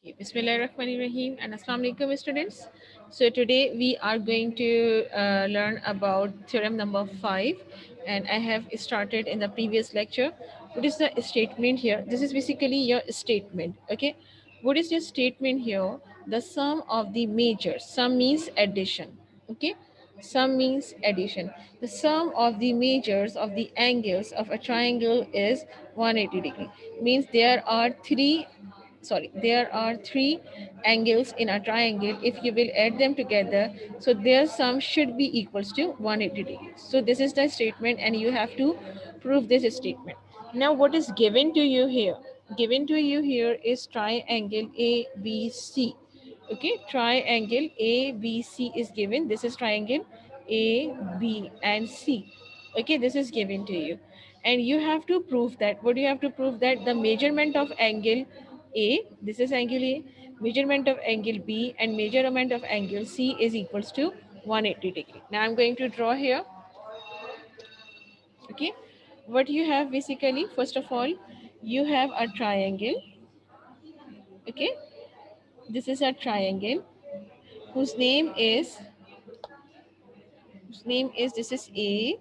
Okay, Bismillahirrahmanirrahim and Assalamu alaikum students. So today we are going to learn about theorem number 5, and I have started in the previous lecture. What is the statement here? This is basically your statement. Okay, what is your statement here? The sum of the majors. Sum means addition. Okay, sum means addition. The sum of the majors of the angles of a triangle is 180 degree. Means there are three angles in a triangle. If you will add them together, so their sum should be equals to 180 degrees. So this is the statement, and you have to prove this statement. Now what is given to you here? Given to you here is triangle ABC. Okay, triangle ABC is given. This is triangle A, B, and C. Okay, this is given to you, and you have to prove that. What do you have to prove? That the measurement of angle A, this is angle A, measurement of angle B, and measurement of angle C is equals to 180 degree. Now I'm going to draw here. Okay, what you have basically, first of all, you have a triangle. Okay, this is a triangle whose name is this is A,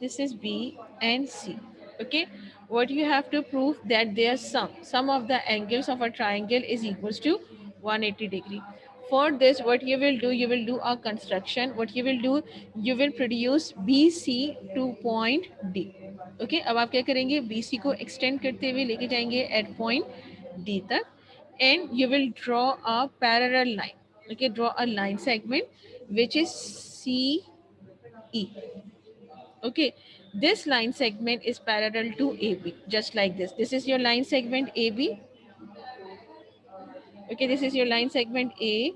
this is B, and C. Okay, what you have to prove? That their sum of the angles of a triangle is equals to 180 degree. For this, what you will do? You will do a construction. What you will do? You will produce BC to point D. Okay, अब आप क्या करेंगे? BC को extend करते हुए लेके जाएंगे at point D तक, and you will draw a parallel line. Okay, draw a line segment which is CE. Okay, this line segment is parallel to AB, just like this. This is your line segment AB. Okay, this is your line segment A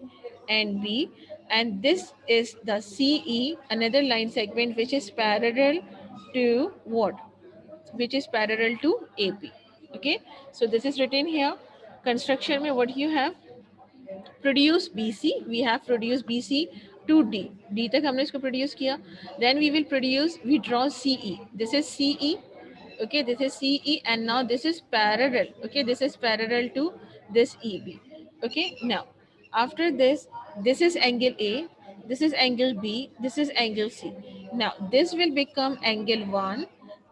and B, and this is the CE, another line segment which is parallel to what? Which is parallel to AB. Okay, so this is written here. Construction mein what you have? Produce BC, we have produced BC to D तक हमने इसको produce किया. Then we will produce, we draw CE. This is CE. Okay, this is CE, and now this is parallel. Okay, this is parallel to this EB. Okay, now after this is angle A, this is angle B, this is angle C. Now this will become angle 1,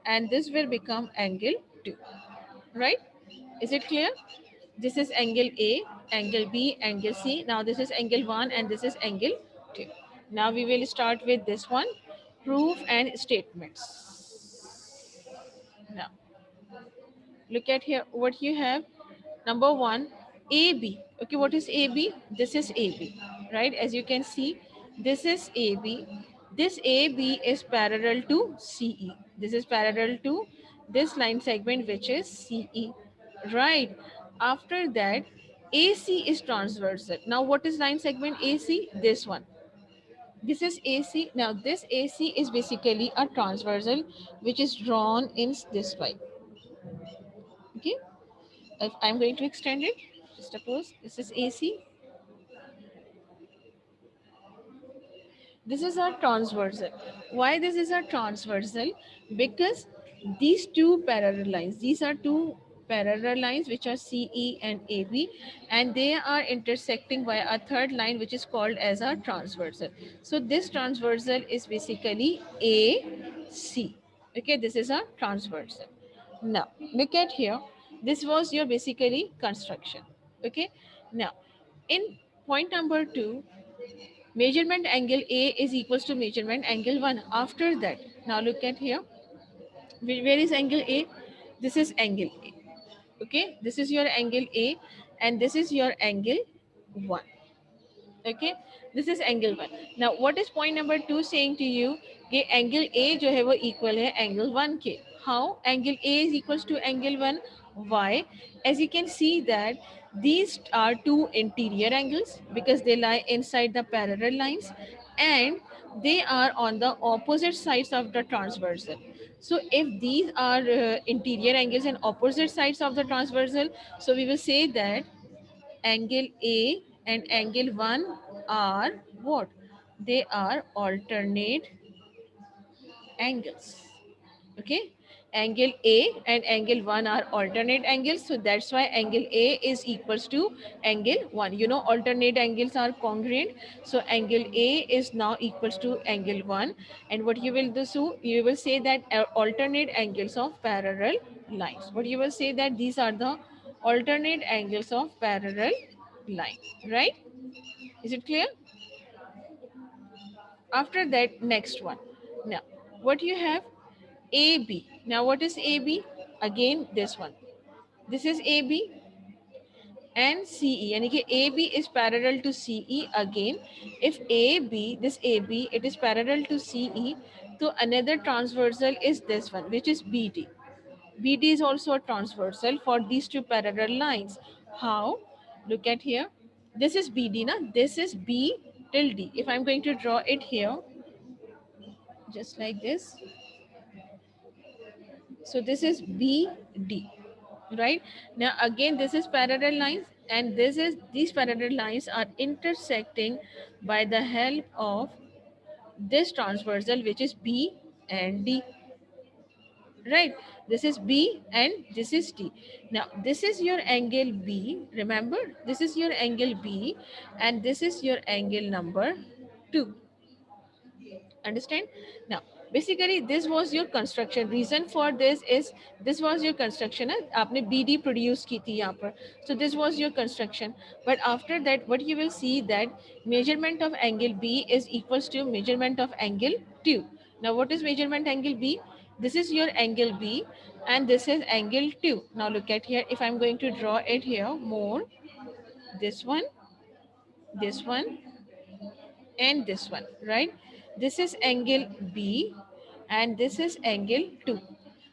and this will become angle 2. Right? Is it clear? This is angle A, angle B, angle C. Now this is angle 1, and this is angle 2. Now we will start with this one, proof and statements. Now look at here what you have. Number 1, AB. Okay, what is AB? This is AB, right? As you can see, this is AB. This AB is parallel to CE. This is parallel to this line segment, which is CE, right? After that, AC is transversal. Now what is line segment AC? This one. This is AC. Now this AC is basically a transversal which is drawn in this way. Okay, if I'm going to extend it, just suppose this is AC. This is a transversal. Why this is a transversal? Because these two parallel lines, these are two parallel lines which are CE and AB, and they are intersecting by a third line which is called as a transversal. So this transversal is basically AC. Okay, this is a transversal. Now look at here. This was your basically construction. Okay. Now in point number 2, measurement angle A is equals to measurement angle 1. After that, now look at here. Where is angle A? This is angle A. Okay, this is your angle A, and this is your angle 1. Okay, this is angle 1. Now what is point number 2 saying to you? कि angle A जो है वो equal है angle 1 के. How? Angle A is equals to angle 1. Why? As you can see that these are two interior angles because they lie inside the parallel lines, and they are on the opposite sides of the transversal. So if these are interior angles and opposite sides of the transversal, so we will say that angle A and angle 1 are what? They are alternate angles. Okay. Angle A and angle 1 are alternate angles, so that's why angle A is equals to angle 1. You know, alternate angles are congruent, so angle A is now equals to angle 1. And what you will do, so you will say that alternate angles of parallel lines. What you will say that these are the alternate angles of parallel line, right? Is it clear? After that, next one. Now, what you have? AB. Now, what is AB? Again, this one. This is AB and CE. And AB is parallel to CE again. If AB, this AB, it is parallel to CE, so another transversal is this one, which is BD. BD is also a transversal for these two parallel lines. How? Look at here. This is BD, na? This is B till D. If I'm going to draw it here, just like this. So this is BD, right? Now again, this is parallel lines, and these parallel lines are intersecting by the help of this transversal, which is B and D, right? This is B and this is D. Now this is your angle B. Remember, this is your angle B, and this is your angle number 2. Understand? Now basically this was your construction. Reason for this is this was your construction है आपने BD produce की थी यहाँ पर. So this was your construction. But after that, what you will see that measurement of angle B is equals to measurement of angle 2. Now what is measurement angle B? This is your angle B and this is angle 2. Now look at here. If I'm going to draw it here more, this one and this one, right? This is angle B and this is angle 2.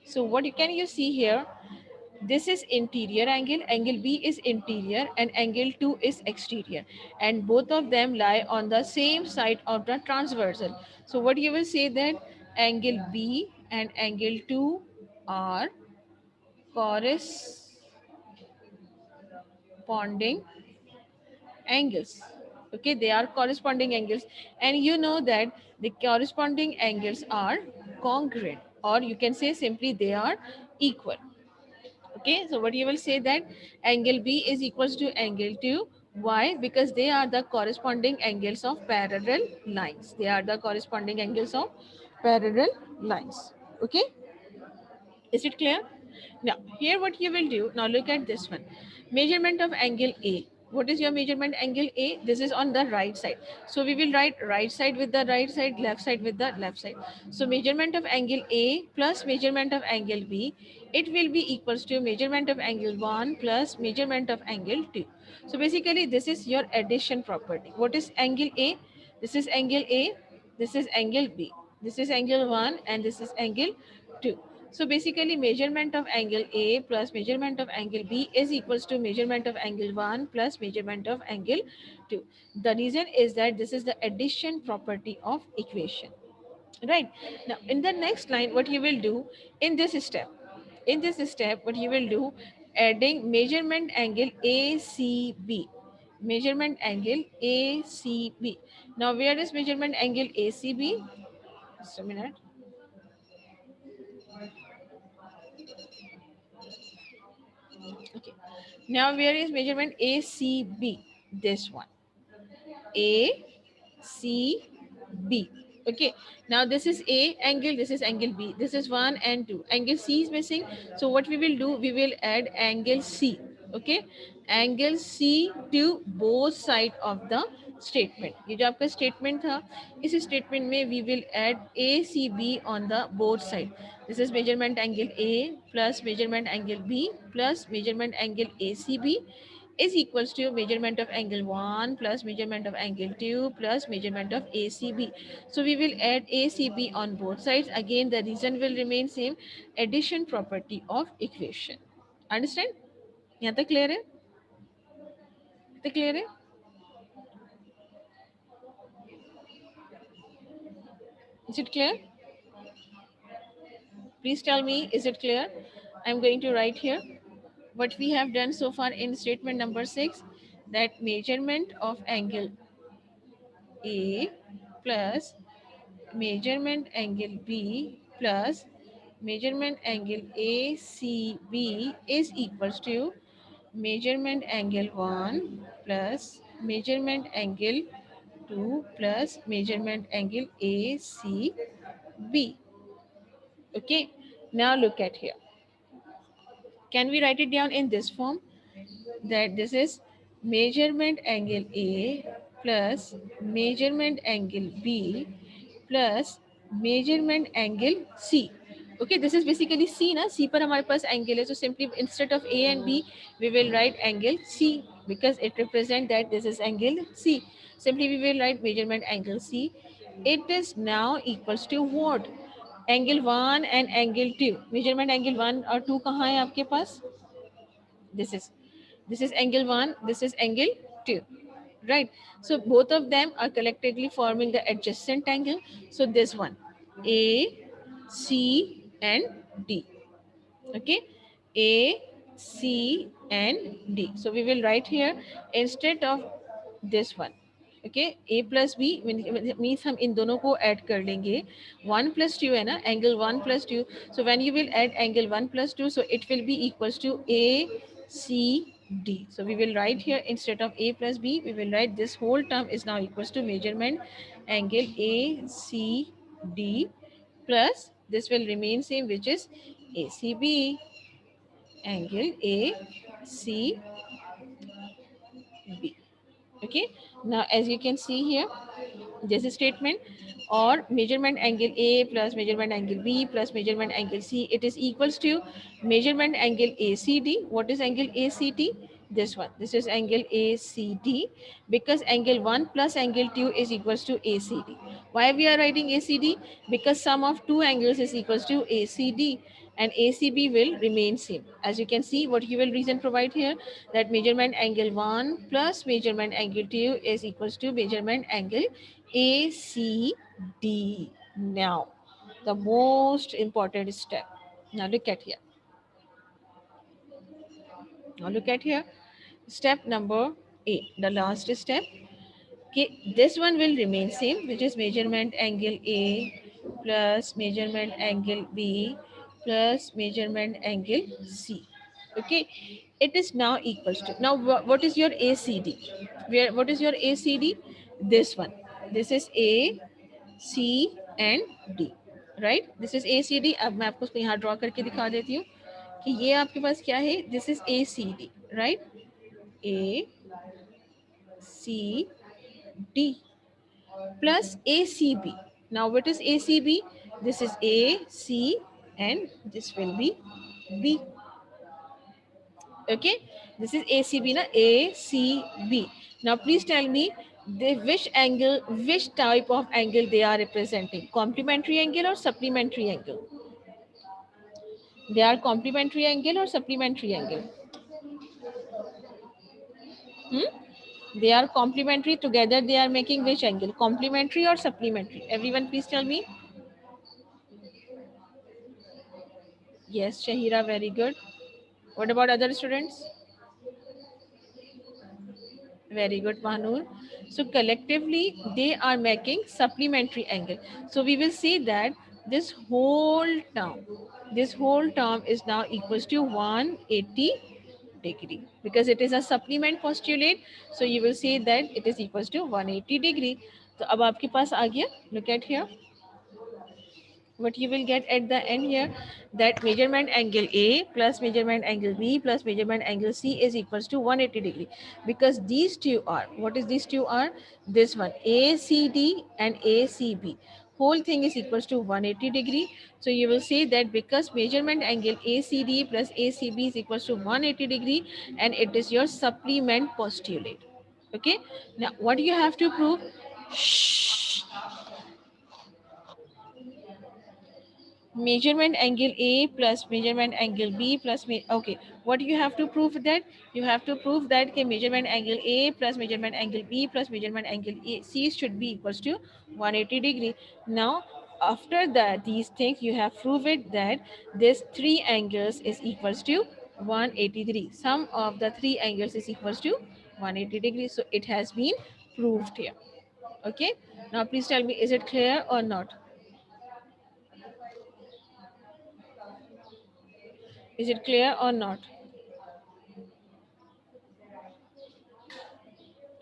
So what can you see here? This is interior angle, angle B is interior and angle 2 is exterior, and both of them lie on the same side of the transversal. So what you will say that angle B and angle 2 are corresponding angles. Okay, they are corresponding angles, and you know that the corresponding angles are congruent, or you can say simply they are equal. Okay, so what you will say that angle B is equals to angle 2. Why? Because they are the corresponding angles of parallel lines. They are the corresponding angles of parallel lines. Okay, is it clear? Now, here what you will do, now look at this one. Measurement of angle A. What is your measurement angle A? This is on the right side. So we will write right side with the right side, left side with the left side. So measurement of angle A plus measurement of angle B, it will be equals to measurement of angle 1 plus measurement of angle 2. So basically this is your addition property. What is angle A? This is angle A, this is angle B. This is angle 1 and this is angle 2. So basically measurement of angle A plus measurement of angle B is equals to measurement of angle 1 plus measurement of angle 2. The reason is that this is the addition property of equation. Right. Now in the next line, what you will do in this step, what you will do, adding measurement angle ACB. Measurement angle ACB. Now where is measurement angle ACB? Just a minute. Okay. Now where is measurement ACB? This one. ACB. Okay. Now this is A angle, this is angle B. This is 1 and 2. Angle C is missing. So what we will do, we will add angle C. Okay. Angle C to both side of the statement. ये जो आपका statement था, इस statement में we will add ACB on the both side. This is measurement angle A plus measurement angle B plus measurement angle ACB is equals to measurement of angle 1 plus measurement of angle 2 plus measurement of ACB. So we will add ACB on both sides. Again, the reason will remain same, addition property of equation. Understand? यहाँ तक clear है? तक clear है? Is it clear? Please tell me, is it clear? I'm going to write here what we have done so far in statement number 6, that measurement of angle A plus measurement angle B plus measurement angle ACB is equals to measurement angle 1 plus measurement angle 2 plus measurement angle ACB. Okay, now look at here. Can we write it down in this form? That this is measurement angle A plus measurement angle B plus measurement angle C. Okay, this is basically C na, C पर हमारे पास angle है, so simply instead of A and B we will write angle C because it represents that this is angle C. Simply we will write measurement angle C. It is now equals to what? Angle 1 and angle 2. Measurement angle 1 और 2 कहाँ है आपके पास? This is angle 1, this is angle 2, right? So both of them are collectively forming the adjacent angle. So this one, A, C and D. Okay, A, C and D. So we will write here instead of this one. Okay, A plus B means हम इन दोनों को add कर लेंगे. 1 plus 2 है ना, angle 1 plus 2. So when you will add angle 1 plus 2, so it will be equals to A, C, D. So we will write here instead of A plus B, we will write this whole term is now equals to measurement angle A, C, D plus this will remain same, which is ACB, angle ACB. Okay, now as you can see here, this statement or measurement angle A plus measurement angle B plus measurement angle C, it is equals to measurement angle ACD. What is angle ACD? This one, this is angle ACD, because angle 1 plus angle 2 is equals to ACD. Why we are writing ACD? Because sum of two angles is equals to ACD and ACB will remain same. As you can see, what you will reason provide here, that measurement angle 1 plus measurement angle 2 is equals to measurement angle ACD. Now, the most important step. Now look at here. Now look at here. Step number 8, the last step. Okay, this one will remain same, which is measurement angle A plus measurement angle B plus measurement angle C. Okay, it is now equals to, now what is your ACD? Where, what is your ACD? This one, this is A, C and D, right? This is ACD. अब मैं आपको इसको यहाँ draw करके दिखा देती हूँ कि ये आपके पास क्या है. This is ACD, right? A, C, D plus ACB. Now what is ACB? This is A, C and this will be B. Okay, this is ACB na, ACB. Now please tell me which angle, which type of angle they are representing, complementary angle or supplementary angle? They are complementary angle or supplementary angle? They are complementary, together they are making which angle, complementary or supplementary? Everyone please tell me. Yes, Shahira, very good. What about other students? Very good, Mahanur. So collectively, they are making supplementary angle. So we will see that this whole term is now equals to 180 degree because it is a supplement postulate. So you will see that it is equals to 180 degree. So अब आपके पास आ गया. Look at here. What you will get at the end here, that measurement angle A plus measurement angle B plus measurement angle C is equals to 180 degree, because these two are, what is these two are, this one ACD and ACB, whole thing is equals to 180 degree. So you will say that because measurement angle ACD plus ACB is equals to 180 degree and it is your supplement postulate. Okay, now what do you have to prove? Shh. Measurement angle A plus measurement angle B plus okay, what you have to prove that? You have to prove that okay, measurement angle A plus measurement angle B plus measurement angle C should be equals to 180 degree. Now after that, these things you have proved that this three angles is equals to 183. Sum of the three angles is equals to 180 degrees. So it has been proved here. Okay, now please tell me, is it clear or not? Is it clear or not?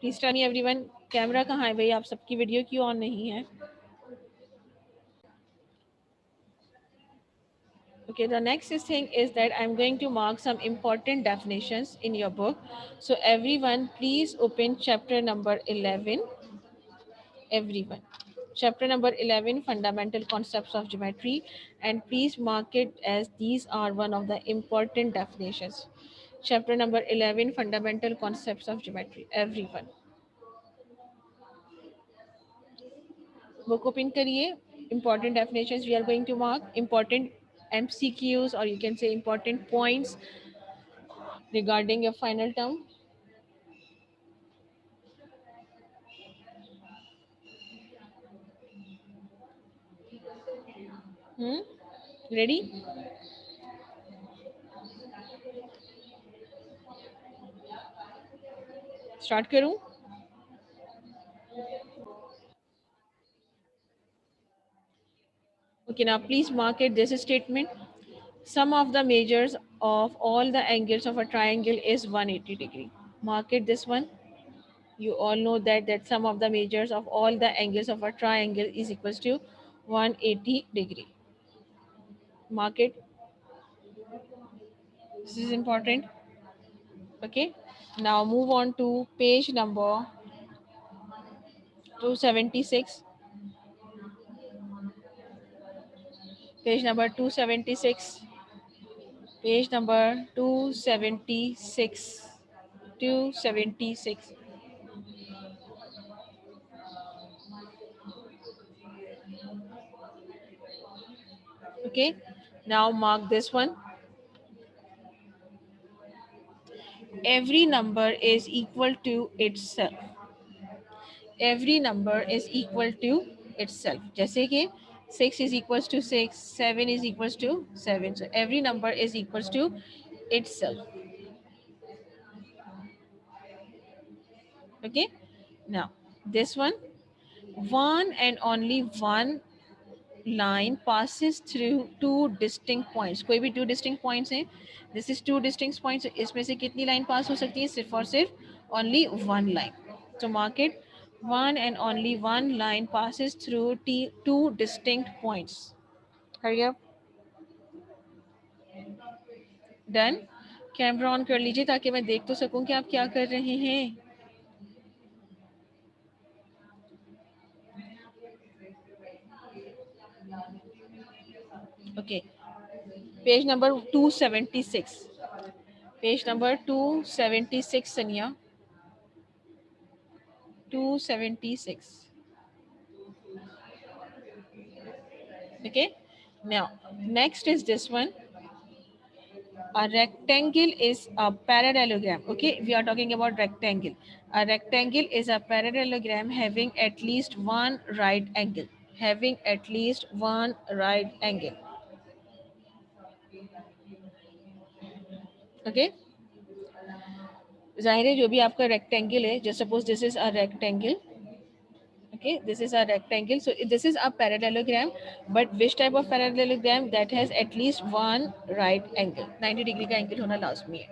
Please tell me everyone. Camera कहाँ है भाई? आप सबकी video क्यों on नहीं है? Okay, the next thing is that I'm going to mark some important definitions in your book. So everyone, please open chapter number 11. Everyone. Chapter number 11, Fundamental Concepts of Geometry. And please mark it as these are one of the important definitions. Chapter number 11, Fundamental Concepts of Geometry. Everyone. Book open kariye. Important definitions we are going to mark. Important MCQs, or you can say important points regarding your final term. Hmm? Ready? Start करूं? Okay, now please mark it this statement. Sum of the measures of all the angles of a triangle is 180 degree. Mark it this one. You all know that sum of the measures of all the angles of a triangle is equals to 180 degree. Mark it. This is important. Okay. Now move on to page number 276. Page number 276. Page number 276. 276. Okay. Now mark this one. Every number is equal to itself. Every number is equal to itself. जैसे कि 6 is equals to 6, 7 is equals to 7. So every number is equals to itself. Okay. Now this one and only one line passes through two distinct points. कोई भी two distinct points हैं. This is two distinct points. So इसमें से कितनी line pass हो सकती है? सिर्फ और सिर्फ only one line. So mark it. One and only one line passes through two distinct points. Hurry up. Done. Camera on कर लीजिए ताकि मैं देख तो सकूं कि आप क्या कर रहे हैं. Okay. Page number 276. Page number 276, Sanya. 276. Okay. Now, next is this one. A rectangle is a parallelogram. Okay, we are talking about rectangle. A rectangle is a parallelogram having at least one right angle. Having at least one right angle. Okay. जाहिर है जो भी आपका rectangle है, just suppose this is a rectangle. Okay, this is a rectangle. So this is a parallelogram, but which type of parallelogram? That has at least one right angle. 90 degree का angle होना लाजमी है.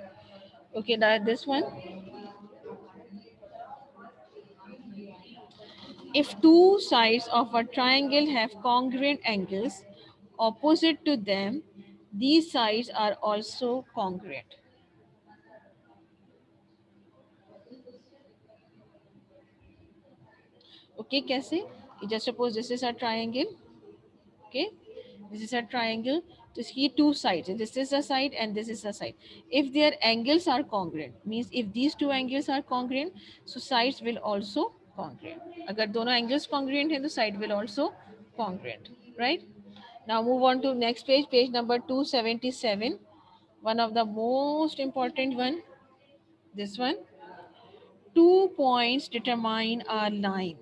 Okay, that this one. If two sides of a triangle have congruent angles opposite to them, these sides are also congruent. Okay, कैसे? Just suppose this is a triangle. Okay, this is a triangle. Just here two sides. This is a side and this is a side. If their angles are congruent, means if these two angles are congruent, so sides will also congruent. अगर दोनों angles congruent हैं, तो side will also congruent, right? Now move on to next page, page number 277. One of the most important one, this one. 2 points determine a line.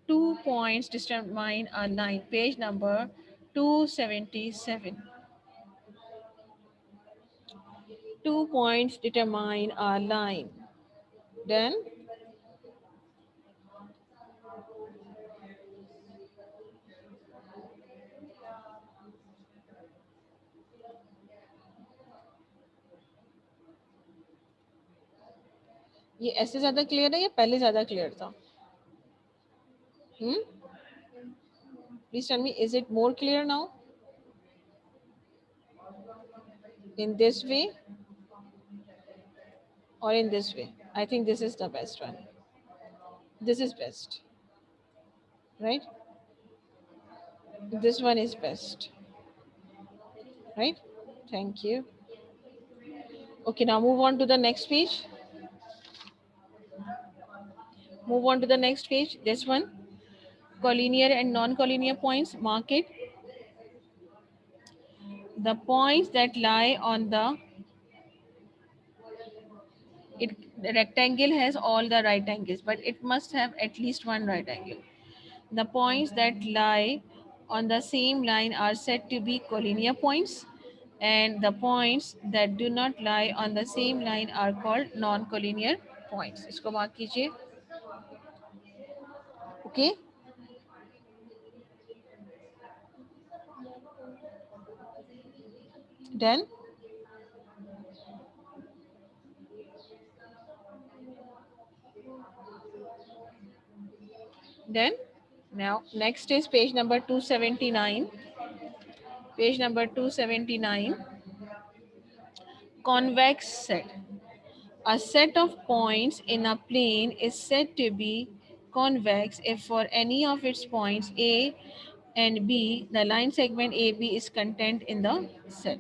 2 points determine a line. Page number 277. 2 points determine a line. Then ये ऐसे ज़्यादा clear है या पहले ज़्यादा clear था? Please tell me, is it more clear now in this way or in this way? I think this is the best one. This is best, right? This one is best, right? Thank you. Okay, now move on to the next page. Move on to the next page. This one, collinear and non-collinear points. Mark it. The points that lie on the rectangle has all the right angles, but it must have at least one right angle. The points that lie on the same line are said to be collinear points, and the points that do not lie on the same line are called non-collinear points. इसको mark कीजिए. Okay. Done. Then now next is page number 279. Page number 279. Convex set. A set of points in a plane is said to be convex if for any of its points A and B, the line segment AB is contained in the set.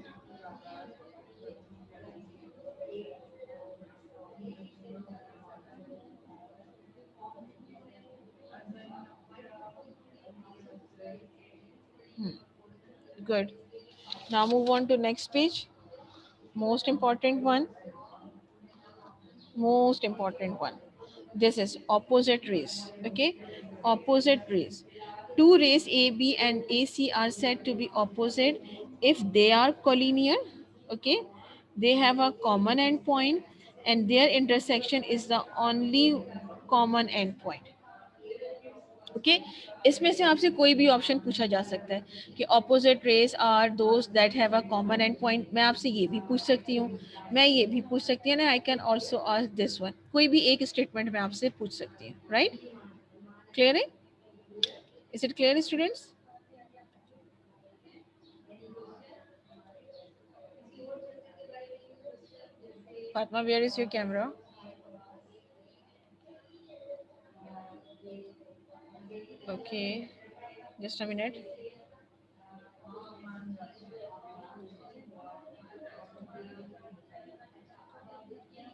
Good. Now move on to next page. Most important one. Most important one. This is opposite rays. Okay, opposite rays. Two rays AB and AC are said to be opposite if they are collinear. Okay, they have a common endpoint, and their intersection is the only common endpoint. Okay इसमें से आपसे कोई भी option पूछा जा सकता है कि opposite rays are those that have a common end point. मैं आपसे ये भी पूछ सकती हूँ, मैं ये भी पूछ सकती हूँ ना. I can also ask this one. कोई भी एक स्टेटमेंट में आपसे पूछ सकती हूँ. राइट? क्लियर है? Is it clear students? Fatima, where is your camera? Okay, just a minute.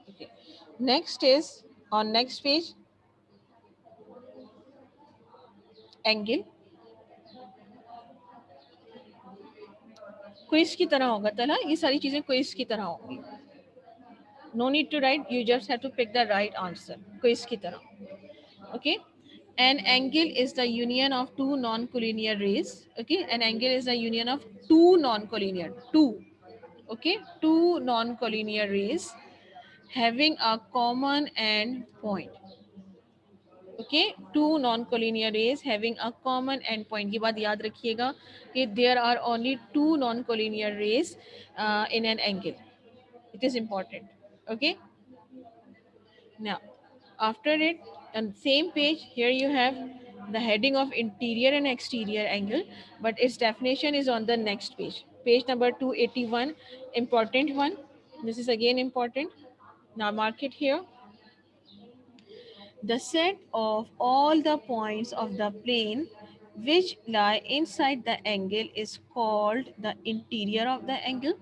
Okay. Next is on next page, angle. Quiz की तरह होगा तला, ये सारी चीजें क्विज की तरह होंगी. No need to write, you just have to pick the right answer. Quiz की तरह. Okay. An angle is the union of two non-collinear rays. Okay, an angle is the union of two non-collinear, okay, two non-collinear rays having a common end point. Okay, two non-collinear rays having a common endpoint. ये बात याद रखिएगा कि there are only two non-collinear rays in an angle. It is important. Okay. Now, after it, on same page, here you have the heading of interior and exterior angle, but its definition is on the next page. Page number 281, important one. This is again important. Now mark it here. The set of all the points of the plane which lie inside the angle is called the interior of the angle.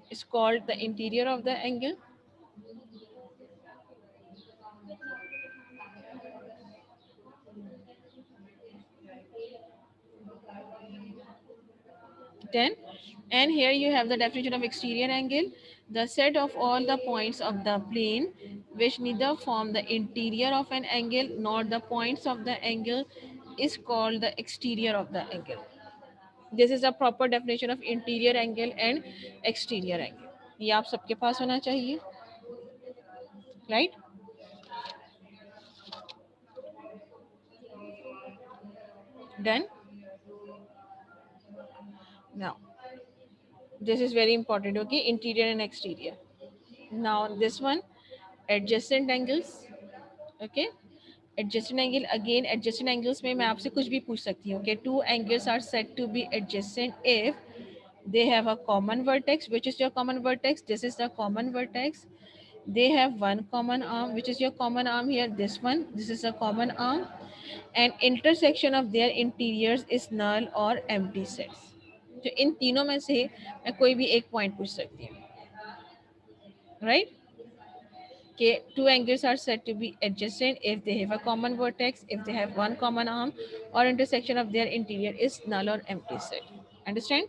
It's called the interior of the angle. Then, and here you have the definition of exterior angle. The set of all the points of the plane which neither form the interior of an angle nor the points of the angle is called the exterior of the angle. This is a proper definition of interior angle and exterior angle. ये आप सबके पास होना चाहिए. Right? Done. Now This is very important. Okay, interior and exterior. Now this one, adjacent angles. Okay, adjacent angle, again adjacent angles में मैं आपसे कुछ भी पूछ सकती हूँ. Okay, two angles are said to be adjacent if they have a common vertex. Which is your common vertex? This is the common vertex. They have one common arm. Which is your common arm here? This one. This is a common arm. And intersection of their interiors is null or empty sets. तो इन तीनों में से मैं कोई भी एक point पूछ सकती हूँ. Right? Okay, two angles are said to be adjacent if they have a common vertex, if they have one common arm, or intersection of their interior is null or empty set. Understand?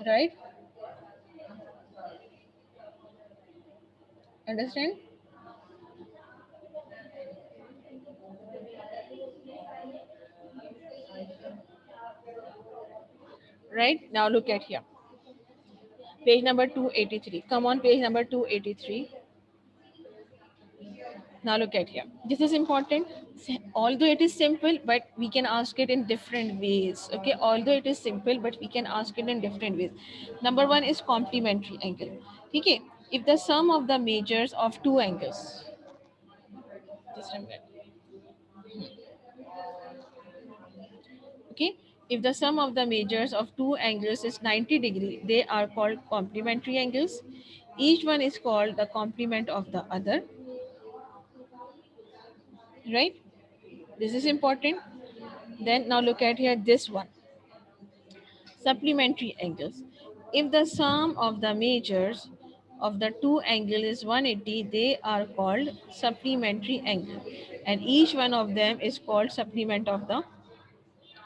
Right? Understand? Right? Now look at here. Page number 283. Come on, page number 283. Now look at here. This is important. Although it is simple, but we can ask it in different ways. Okay, although it is simple, but we can ask it in different ways. Number one is complementary angle. Okay, if the sum of the measures of two angles, just a minute. Okay, if the sum of the measures of two angles is 90 degree, they are called complementary angles. Each one is called the complement of the other. Right? This is important. Then now look at here this one. Supplementary angles. If the sum of the measures of the two angles is 180, they are called supplementary angle, and each one of them is called supplement of the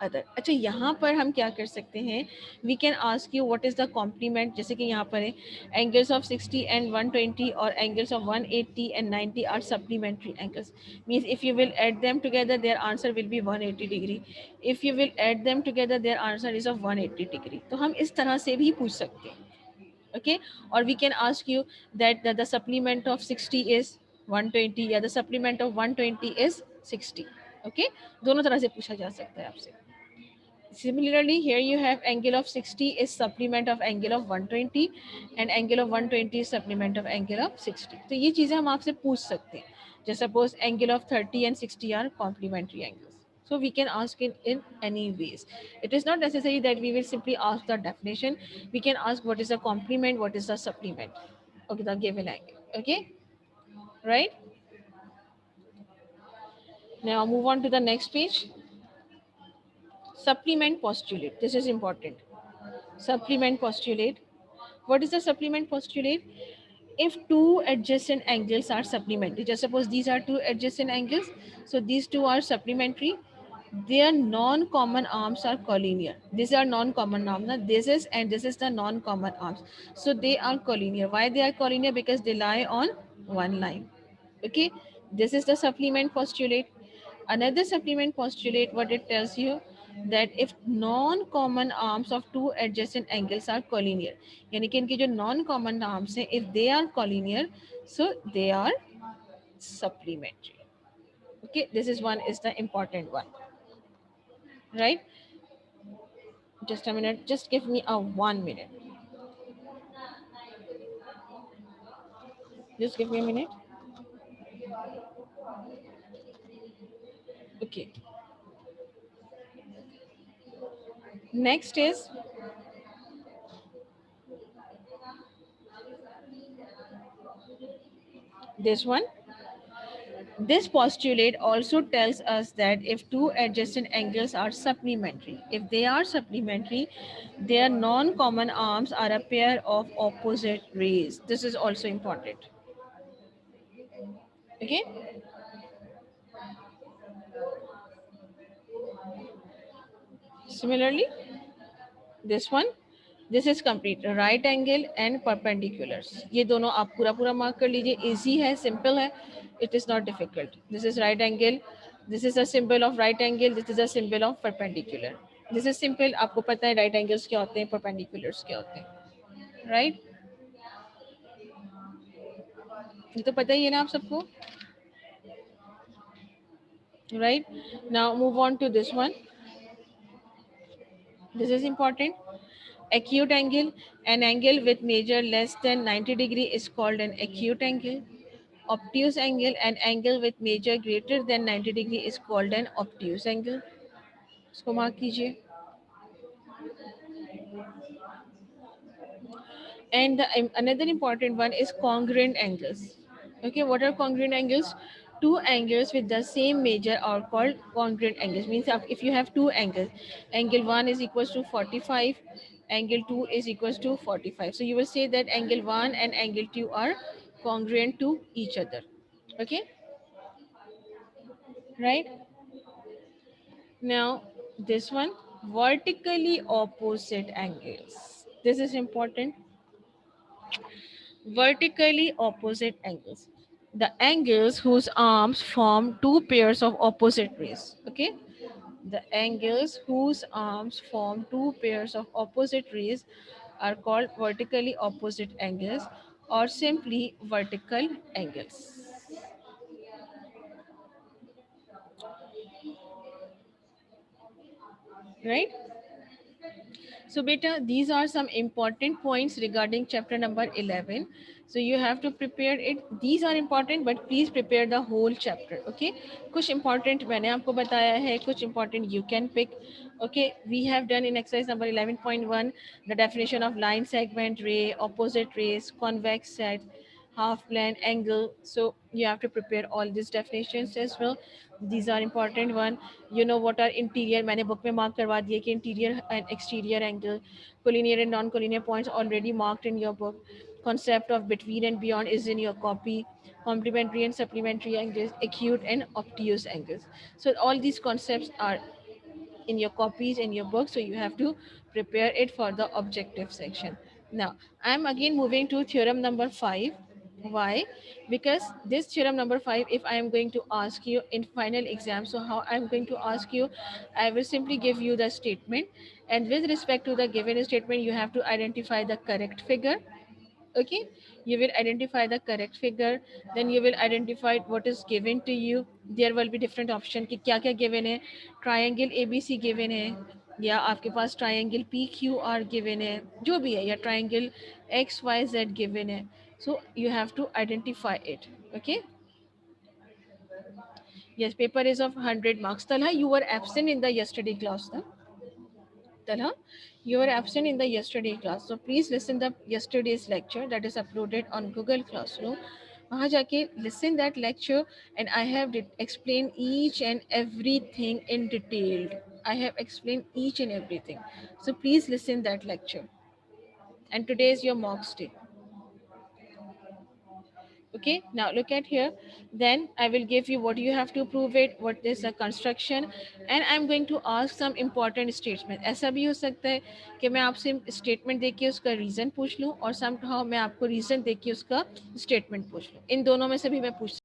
other. अच्छा, यहाँ पर हम क्या कर सकते हैं? We can ask you what is the complement. जैसे कि यहाँ पर है एंगल्स ऑफ 60 एंड 120 और angles of 180 and 90 are supplementary angles. Means if you will add them together their answer will be 180 degree. If you will add them together their answer is of 180 degree. तो हम इस तरह से भी पूछ सकते हैं. Okay, or we can ask you that the supplement of 60 is 120 या the supplement of 120 is 60. Okay, दोनों तरह से पूछा जा सकता है आपसे. Similarly, here you have angle of 60 is supplement of angle of 120 and angle of 120 is supplement of angle of 60. तो ये चीज़ें हम आपसे पूछ सकते हैं. Just suppose angle of 30 and 60 are complementary angles. So we can ask it in any ways. It is not necessary that we will simply ask the definition. We can ask what is the complement, what is the supplement. Okay, the given angle. Okay, right? Now move on to the next page. Supplement postulate. This is important. Supplement postulate. What is the supplement postulate? If two adjacent angles are supplementary, just suppose these are two adjacent angles, so these two are supplementary, their non-common arms are collinear. These are non-common arms. Now this is and this is the non-common arms. So they are collinear. Why they are collinear? Because they lie on one line. Okay, this is the supplement postulate. Another supplement postulate, what it tells you, that if non-common arms of two adjacent angles are collinear, यानी कि इनकी जो non-common arms हैं, if they are collinear, so they are supplementary. Okay, this is one is the important one, right? Just a minute, just give me a 1 minute. Just give me a minute. Okay. Next is this one. This postulate also tells us that if two adjacent angles are supplementary, if they are supplementary, their non-common arms are a pair of opposite rays. This is also important. Okay. Similarly, this one, this is complete. Right angle and perpendiculars. ये दोनों आप पूरा पूरा mark कर लीजिए. Easy है, simple है. It is not difficult. This is right angle. This is a symbol of right angle. This is a symbol of perpendicular. This is simple. आपको पता है right angles क्या होते हैं, perpendiculars क्या होते हैं, right? ये तो पता ही है ना आप सबको. right? Now move on to this one. This is important. Acute angle, an angle with measure less than 90 degree is called an acute angle. Obtuse angle, an angle with measure greater than 90 degree is called an obtuse angle. इसको mark कीजिए. And another important one is congruent angles. Okay, what are congruent angles? Two angles with the same measure are called congruent angles. Means if you have two angles, angle 1 is equals to 45, angle 2 is equals to 45. So you will say that angle 1 and angle 2 are congruent to each other. Okay, right? Now this one, vertically opposite angles. This is important. Vertically opposite angles, the angles whose arms form two pairs of opposite rays. Okay, the angles whose arms form two pairs of opposite rays are called vertically opposite angles, or simply vertical angles, right? So beta, these are some important points regarding chapter number 11. So you have to prepare it. These are important, but please prepare the whole chapter. Okay. कुछ important मैंने आपको बताया है, कुछ important you can pick. Okay. We have done in exercise number 11.1 the definition of line, segment, ray, opposite rays, convex set, half plane, angle. So you have to prepare all these definitions as well. These are important one. You know what are interior, मैंने book में mark करवा दिए कि interior and exterior angle, collinear and non-collinear points already marked in your book. Concept of between and beyond is in your copy. Complementary and supplementary angles, acute and obtuse angles. So all these concepts are in your copies in your book, so you have to prepare it for the objective section. Now I am again moving to theorem number 5. Why? Because this theorem number 5, if I am going to ask you in final exam, so how I am going to ask you, I will simply give you the statement, and with respect to the given statement you have to identify the correct figure. Okay, you will identify the correct figure, then you will identify what is given to you. There will be different option कि क्या क्या given है. Triangle ABC given है, या आपके पास triangle PQR given है, जो भी है, या triangle XYZ given है. So you have to identify it. Okay. Yes, paper is of 100 marks. Talha, you were absent in the yesterday class, na? Talha, you were absent in the yesterday class. So please listen the yesterday's lecture that is uploaded on Google Classroom. वहाँ जाके listen that lecture, and I have explained each and everything in detail. I have explained each and everything. So please listen that lecture. And today is your mock day. Okay, now look at here. Then I will give you what you have to prove it, what is a construction, and I'm going to ask some important statement. ऐसा भी हो सकता है कि मैं आपसे statement दे के उसका रीज़न पूछ लूँ, और समहाउ मैं आपको रीज़न दे के उसका स्टेटमेंट पूछ लूँ. इन दोनों में से भी मैं पूछ